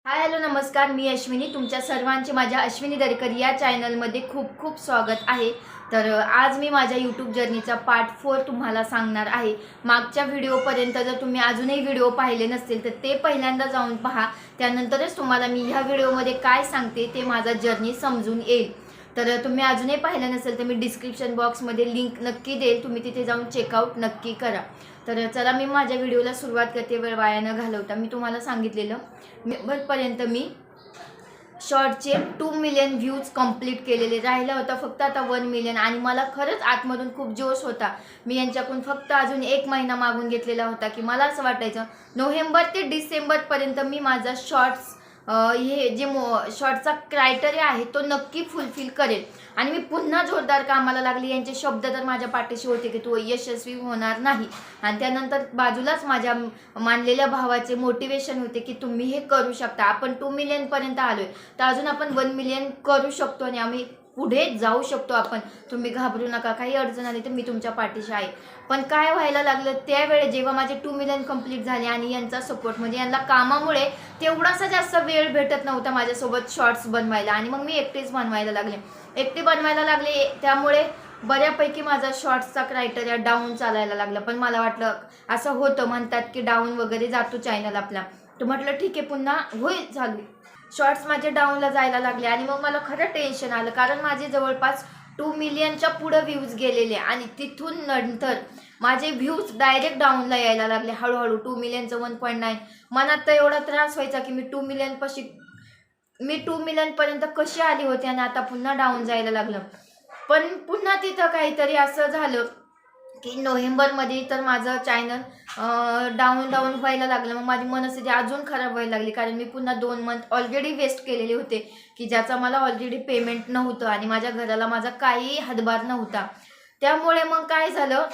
Hi hello नमस्कार, मी अश्विनी. तुमच्या सर्वांचे माझ्या अश्विनी दरेकर या चॅनलमध्ये खूप खूप स्वागत आहे. तर आज मी माझ्या यूट्यूब जर्नीचा पार्ट 4 तुम्हाला सांगणार आहे. मागच्या व्हिडिओपर्यंत जर तुम्ही अजूनही व्हिडिओ पाहिले नसतील तर ते पहिल्यांदा जाऊन पहा. त्यानंतरच तुम्हाला मी ह्या व्हिडिओमध्ये काय सांगते ते माझा जर्नी समजून येईल. तर तुम्ही अजूनही पाहिलं नसेल तर मी डिस्क्रिप्शन बॉक्समध्ये लिंक नक्की देईल, तुम्ही तिथे जाऊन चेकआउट नक्की करा. तर चला मी माझ्या व्हिडिओला सुरुवात करते. वेळ वाया न घालवता मी तुम्हाला सांगितलेलं मेंबरपर्यंत मी शॉर्टचे 2 मिलियन व्ह्यूज कंप्लीट केलेले. राहिला होता फक्त आता 1 मिलियन. आणि मला खरंच आतमधून खूप जोश होता. मी यांच्याकडून फक्त अजून 1 महिना मागून घेतलेला होता की मला असं वाटायचं नोव्हेंबर ते डिसेंबरपर्यंत मी माझा शॉर्ट्स हे जे शॉर्टचा क्रायटेरिया आहे तो नक्की फुलफिल करेल. आणि मी पुन्हा जोरदार कामाला लागली. यांचे शब्द तर माझ्या पाठीशी होते की तू यशस्वी होणार नाही. आणि त्यानंतर बाजूलाच माझ्या मानलेल्या भावाचे मोटिवेशन होते की तुम्ही हे करू शकता. आपण 2 मिलियनपर्यंत आलोय तर अजून आपण 1 मिलियन करू शकतो आणि आम्ही पुढे जाऊ शकतो. आपण तुम्ही घाबरू नका, काही अडचण आली तर मी तुमच्या पाठीशी आहे. पण काय व्हायला लागलं त्यावेळेस जेव्हा माझे 2 मिलियन कंप्लीट झाले आणि यांचा सपोर्ट, म्हणजे यांना कामामुळे तेवढासा जास्त वेळ भेटत नव्हता माझ्यासोबत शॉर्ट्स बनवायला. आणि मग मी एकटीच बनवायला लागले. त्यामुळे बऱ्यापैकी माझा शॉर्ट्सचा क्रायटेरिया डाऊन चालायला लागला. पण मला वाटलं, असं होतं म्हणतात की डाऊन वगैरे जातो चॅनल आपला, तर म्हटलं ठीक आहे पुन्हा होईल चालू. शॉर्ट्स माझे डाऊनला जायला लागले आणि मग मला खरं टेन्शन आलं, कारण माझे जवळपास 2 मिलियनच्या पुढे व्ह्यूज गेलेले आणि तिथून नंतर माझे व्ह्यूज डायरेक्ट डाऊनला यायला लागले हळूहळू. 2 मिलियनचं 1.9. मनात तर एवढा त्रास व्हायचा की मी 2 मिलियनपर्यंत कशी आली होती आणि आता पुन्हा डाऊन जायला लागलं. पण पुन्हा तिथं काहीतरी असं झालं की नोव्हेंबरमध्ये तर माझं चॅनल डाऊन व्हायला लागलं. मग माझी मनस्थिती अजून खराब व्हायला लागली, कारण मी पुन्हा 2 मंथ ऑलरेडी वेस्ट केलेले होते की ज्याचा मला ऑलरेडी पेमेंट नव्हतं आणि माझ्या घराला माझा काही हातभार नव्हता. त्यामुळे मग काय झालं,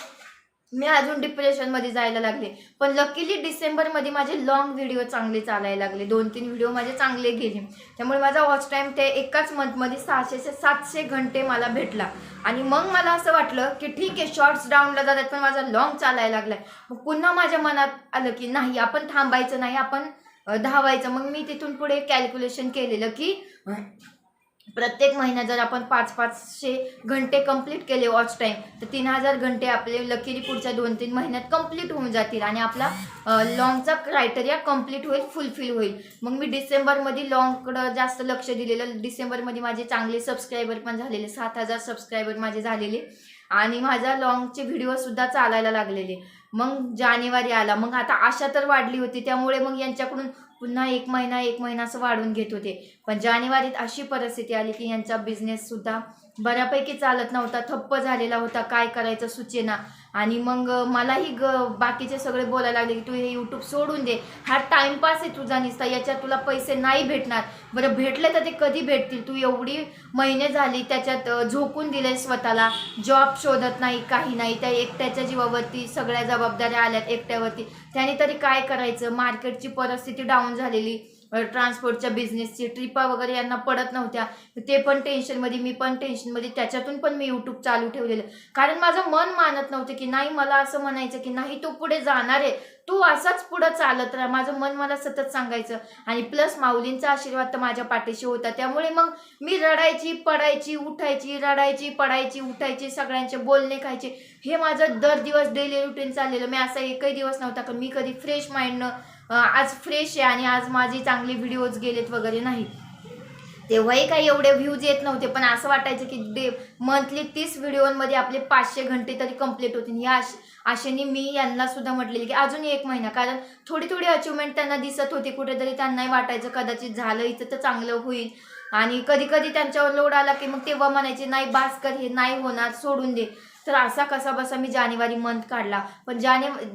मी अजून डिप्रेशनमध्ये जायला लागले. पण लकीली डिसेंबरमध्ये माझे लॉंग व्हिडिओ चांगले चालायला लागले. 2-3 व्हिडिओ माझे चांगले गेले. त्यामुळे माझा वॉच टाईम ते एकाच मंथमध्ये 600 ते 700 घंटे मला भेटला. आणि मग मला असं वाटलं की ठीक आहे, शॉर्ट्स डाऊनला जातात पण माझा लॉंग चालायला लागलाय. मग पुन्हा माझ्या मनात आलं की नाही, आपण थांबायचं नाही, आपण धावायचं. मग मी तिथून पुढे कॅल्क्युलेशन केलेलं की प्रत्येक महिन्यात जर आपण 500 घंटे कंप्लीट केले वॉच टाईम, तर 3000 घंटे आपले लकीली पुढच्या 2-3 महिन्यात कंप्लीट होऊन जातील आणि आपला लॉंगचा क्रायटेरिया कंप्लीट होईल, फुलफिल होईल. मग मी डिसेंबरमध्ये लॉंगकडं जास्त लक्ष दिलेलं. डिसेंबरमध्ये माझे चांगले सबस्क्रायबर पण झालेले, 7000 सबस्क्रायबर माझे झालेले आणि माझ्या लॉंगचे व्हिडिओसुद्धा चालायला लागलेले. मग जानेवारी आला. मग आता आशा तर वाढली होती, त्यामुळे मग यांच्याकडून पुन्हा 1 महिना असं वाढवून घेत होते. पण जानेवारीत अशी परिस्थिती आली की यांचा बिझनेससुद्धा बऱ्यापैकी चालत नव्हता, ठप्प झालेला होता, काय करायचं सुचेना. आणि मग मलाही बाकीचे सगळे बोलायला लागले की तू हे यूट्यूब सोडून दे, हा टाइमपास आहे तुझा निसता, याच्यात तुला पैसे नाही भेटणार. बरं भेटले तर ते कधी भेटतील, तू एवढी महिने झाली त्याच्यात झोकून दिले स्वतःला, जॉब शोधत नाही, काही नाही, त्या एकट्याच्या जीवावरती सगळ्या जबाबदाऱ्या आल्यात एकट्यावरती, त्याने तरी काय करायचं. मार्केटची परिस्थिती डाऊन झालेली, ट्रान्सपोर्टच्या बिझनेसची ट्रिपा वगैरे यांना पडत नव्हत्या, ते पण टेन्शनमध्ये, मी पण टेन्शनमध्ये. त्याच्यातून पण मी यूट्यूब चालू ठेवलेलं, कारण माझं मन मानत नव्हतं की नाही, मला असं म्हणायचं की नाही तू पुढे जाणार आहे, तू असाच पुढं चालत राहा. माझं मन मला सतत सांगायचं. आणि प्लस माऊलींचा आशीर्वाद तर माझ्या पाठीशी होता. त्यामुळे मग मी रडायची पडायची उठायची, रडायची पडायची उठायची, सगळ्यांचे बोलणे खायचे. हे माझं दर दिवस डेली रुटीन चाललेलं. मी असा एकही दिवस नव्हता की मी कधी फ्रेश माइंडनं आज फ्रेश आहे आणि आज माझे चांगले व्हिडिओज गेलेत वगैरे, नाही. तेव्हाही काही एवढे व्ह्यूज येत नव्हते, पण असं वाटायचं की मंथली 30 व्हिडिओमध्ये आपले 500 घंटे तरी कंप्लीट होतील. या आशेने मी यांना सुद्धा म्हटलेली की अजून 1 महिना, कारण थोडी अचिव्हमेंट त्यांना दिसत होती कुठेतरी. त्यांनाही वाटायचं कदाचित झालं इथं तर चांगलं होईल. आणि कधी त्यांच्यावर लोड आला की मग तेव्हा म्हणायचे नाही बास कर, हे नाही होणार, सोडून दे. तर असा कसा बसा मी जानेवारी मंथ काढला. पण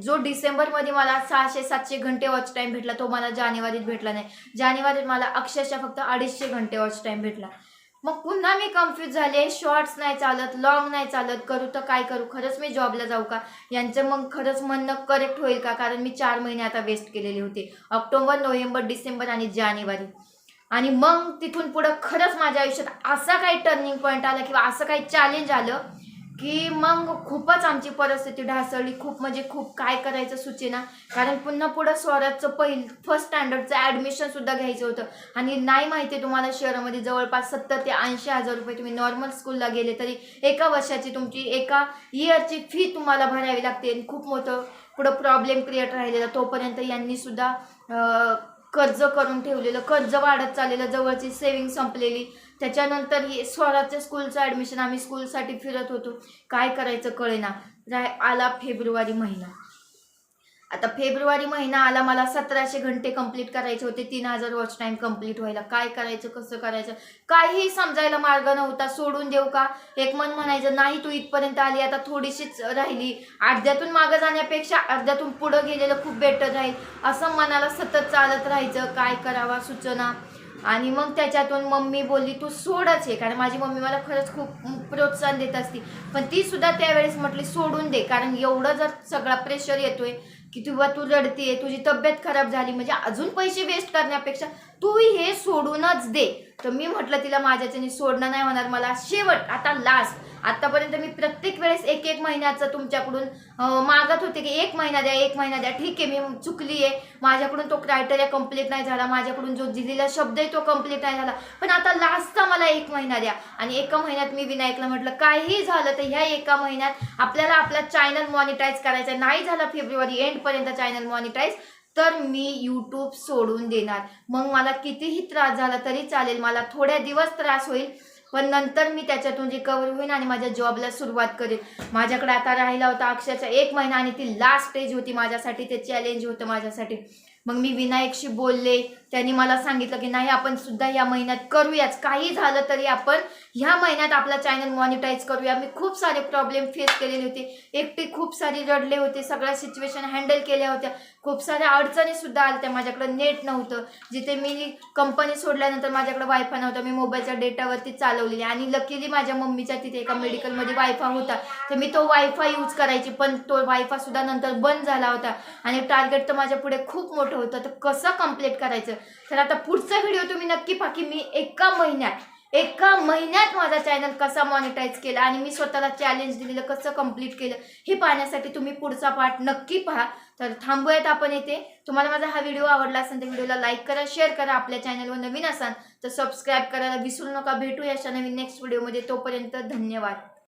जो डिसेंबरमध्ये मला 600-700 घंटे वॉच टाईम भेटला तो मला जानेवारीत भेटला नाही. जानेवारीत मला अक्षरशः फक्त 250 घंटे वॉच टाईम भेटला. मग पुन्हा मी कन्फ्यूज झाले. शॉर्ट्स नाही चालत, लॉंग नाही चालत, करू तर काय करू, खरंच मी जॉबला जाऊ का, यांचं मग खरंच म्हणणं करेक्ट होईल का, कारण मी 4 महिने आता वेस्ट केलेले होते, ऑक्टोबर, नोव्हेंबर, डिसेंबर आणि जानेवारी. आणि मग तिथून पुढं खरंच माझ्या आयुष्यात असा काही टर्निंग पॉईंट आला किंवा असं काही चॅलेंज आलं की मग खूपच आमची परिस्थिती ढासळली. खूप म्हणजे खूप काय करायचं सुचेना. कारण पुन्हा पुढं स्वराजचं फर्स्ट स्टँडर्डचं ॲडमिशनसुद्धा घ्यायचं होतं आणि नाही माहिती तुम्हाला शहरामध्ये जवळपास 70,000 ते 80,000 रुपये तुम्ही नॉर्मल स्कूलला गेले तरी एका वर्षाची तुमची एका इयरची फी तुम्हाला भरावी लागते आणि खूप मोठं पुढं प्रॉब्लेम क्रिएट राहिलेला. तोपर्यंत यांनीसुद्धा कर्ज करून ठेवलेलं, कर्ज वाढत चाललेलं, जवळची सेविंग संपलेली. त्याच्यानंतर हे स्वराजच्या स्कूलचं ॲडमिशन आम्ही स्कूलसाठी फिरत होतो. काय करायचं कळेना. आला फेब्रुवारी महिना. आता फेब्रुवारी महिना आला, मला 1700 घंटे कंप्लीट करायचे होते, 3000 वॉच टाईम कंप्लीट व्हायला. काय करायचं, कसं करायचं, काहीही समजायला मार्ग नव्हता. सोडून देऊ का? एक मन म्हणायचं नाही तू इथपर्यंत आली, आता थोडीशीच राहिली, अर्ध्यातून मागं जाण्यापेक्षा अर्ध्यातून पुढं गेलेलं खूप बेटर राहील, असं मनाला सतत चालत राहायचं. काय करावा सुचना. आणि मग त्याच्यातून मम्मी बोलली तू सोडच आहे, कारण माझी मम्मी मला खरंच खूप प्रोत्साहन देत असती. पण ती सुद्धा त्यावेळेस म्हटली सोडून दे, कारण एवढं जर सगळा प्रेशर येतोय की किंवा तू रडतीये, तुझी तब्येत खराब झाली, म्हणजे अजून पैसे वेस्ट करण्यापेक्षा तू हे सोडूनच दे. तर मी म्हटलं तिला माझ्याच्याने सोडणं नाही होणार, मला शेवट आता लास्ट. आतापर्यंत मी प्रत्येक वेळेस एक एक महिन्याचं तुमच्याकडून मागत होते की 1 महिना द्या, 1 महिना द्या. ठीक आहे, मी चुकली आहे, माझ्याकडून तो क्रायटेरिया कंप्लीट नाही झाला, माझ्याकडून जो दिलेला शब्द आहे तो कंप्लीट नाही झाला, पण आता लास्टचा मला 1 महिना द्या. आणि एका महिन्यात मी विनायकला म्हटलं काहीही झालं तर ह्या एका महिन्यात आपल्याला आपला चॅनल मॉनिटाईज करायचा. नाही झाला फेब्रुवारी एंडपर्यंत चॅनल मॉनिटाईज तर मी यूट्यूब सोडून देणार. मग मला कितीही त्रास झाला तरी चालेल, मला थोड्या दिवस त्रास होईल, पण नंतर मी त्याच्यातून रिकवर होईन आणि माझ्या जॉबला सुरुवात करेन. माझ्याकडे आता राहिला होता अक्षरशः 1 महिना आणि ती लास्ट स्टेज होती माझ्यासाठी, ते चॅलेंज होतं माझ्यासाठी. मग मी विनायकशी बोलले, त्यांनी मला सांगितलं की नाही आपण सुद्धा या महिन्यात करूयाच, काही झालं तरी आपण ह्या महिन्यात आपला चॅनल मॉनिटाईज करूया. मी खूप सारे प्रॉब्लेम फेस केलेले होते, एकटी खूप सारी रडले होते, सगळ्या सिच्युएशन हँडल केल्या होत्या, खूप साऱ्या अडचणी सुद्धा आल्या. माझ्याकडे नेट नव्हतं, जिथे मी कंपनी सोडल्यानंतर माझ्याकडे वायफाय नव्हता, मी मोबाईलच्या डेटावरती चालवलेली. आणि लकीली माझ्या मम्मीच्या तिथे एका मेडिकलमध्ये वायफाय होता, तर मी तो वायफाय यूज करायची, पण तो वायफाय सुद्धा नंतर बंद झाला होता आणि टार्गेट तर माझ्या पुढे खूप मोठं होतं. तर कसं कंप्लीट करायचं, तर आता पुढचा व्हिडिओ तुम्ही नक्की पहा की मी एका महिन्यात माझा चॅनल कसा मॉनिटाईज केला आणि मी स्वतःला चॅलेंज दिलेलं कसं कंप्लीट केलं, हे पाहण्यासाठी तुम्ही पुढचा पार्ट नक्की पहा. तर थांबूयात आपण येथे. तुम्हाला माझा हा व्हिडिओ आवडला असेल तर व्हिडिओला लाईक करा, शेअर करा, आपल्या चॅनलवर नवीन असाल तर सबस्क्राईब करायला विसरू नका. भेटूया अशा नवीन नेक्स्ट व्हिडिओमध्ये. तोपर्यंत धन्यवाद.